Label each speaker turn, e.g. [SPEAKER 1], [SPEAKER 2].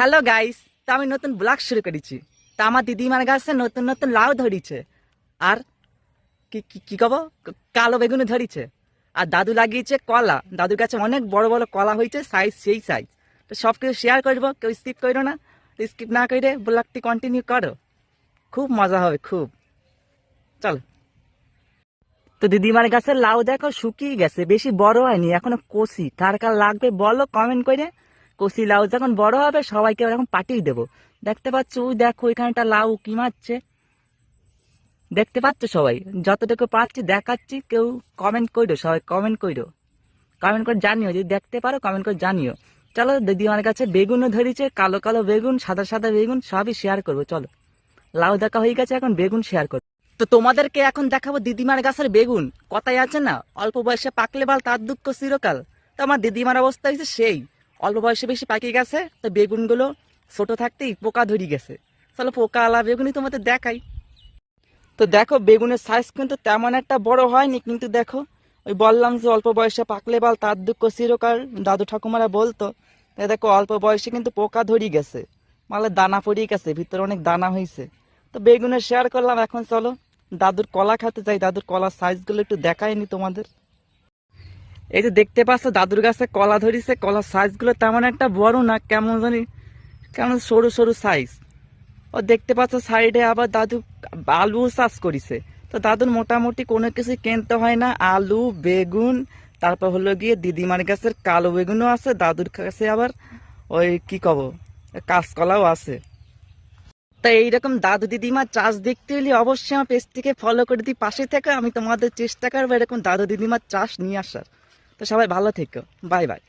[SPEAKER 1] Hello guys, তো আমি নতুন ব্লগ শুরু করেছি। তা আমার দিদিমার গাছে নতুন নতুন লাউ ধরিছে, আর কি কি কি কব, কালো বেগুন ধরিছে। আর দাদু লাগিয়েছে কলা, দাদুর কাছে অনেক বড় বড় কলা হয়েছে, সাইজ সেই সাইজ। তো সব কিছু শেয়ার করবো, কেউ স্কিপ করো না। স্কিপ না করে ব্লগটি কন্টিনিউ করো, খুব মজা হবে খুব। চলো। তো দিদিমার গাছের লাউ দেখো শুকিয়ে গেছে, বেশি বড় হয়নি এখনো কচি। কার কার লাগবে বলো কমেন্ট করে। কচি লাউ যখন বড় হবে সবাইকে এখন পাঠিয়ে দেবো। দেখতে পাচ্ছ, ওই দেখো ওইখানটা লাউ কি মারছে, দেখতে পাচ্ছ সবাই? যতটুকু পাচ্ছি দেখাচ্ছি, কেউ কমেন্ট করো, সবাই কমেন্ট করো, কমেন্ট করে জানিও যদি দেখতে পারো, কমেন্ট করে জানিও। চলো, দিদিমার কাছে বেগুনও ধরেছে, কালো কালো বেগুন, সাদা সাদা বেগুন, সবই শেয়ার করবো। চলো, লাউ দেখা হয়ে গেছে, এখন বেগুন শেয়ার করবো। তো তোমাদেরকে এখন দেখাবো দিদিমার গাছের বেগুন। কথাই আছে না, অল্প বয়সে পাকলে বাল তার দুঃখ চিরকাল। তো আমার দিদিমার অবস্থা হয়েছে সেই, অল্প বয়সে বেশি পাকিয়ে গেছে, তো বেগুনগুলো ছোট থাকতেই পোকা ধরে গেছে। চলো পোকা আলা বেগুনই তোমাদের দেখাই। তো দেখো বেগুনের সাইজ কিন্তু তেমন একটা বড় হয়নি, কিন্তু দেখো ওই বললাম যে অল্প বয়সে পাকলে বাল তার দুঃখ চিরকাল, দাদু ঠাকুমারা বলতো। দেখো অল্প বয়সে কিন্তু পোকা ধরে গেছে, মালে দানা পড়িয়ে গেছে, ভিতরে অনেক দানা হয়েছে। তো বেগুনের শেয়ার করলাম। এখন চলো দাদুর কলা খেতে চাই, দাদুর কলার সাইজগুলো একটু দেখায়নি তোমাদের। এই যে দেখতে পাচ্ছ দাদুর গাছে কলা ধরিছে, কলার সাইজগুলো তেমন একটা বড় না, কেমন জানি কেমন সরু সরু সাইজ। ও দেখতে পাচ্ছ সাইডে আবার দাদু আলু চাষ করেছে। তো দাদুর মোটামুটি কোনো কিছু কিনতে হয় না, আলু বেগুন, তারপর হলো গিয়ে দিদিমার গাছের কালো বেগুনও আছে, দাদুর কাছে আবার ওই কি কব কাঁচকলাও আছে। তাই এইরকম দাদু দিদিমার চাষ দেখতে হলে অবশ্যই আমার পেজটিকে ফলো করে দিই, পাশে থেকে আমি তোমাদের চেষ্টা করবো এরকম দাদু দিদিমার চাষ নিয়ে আসার। তো সবাই ভালো থেকো, বাই বাই।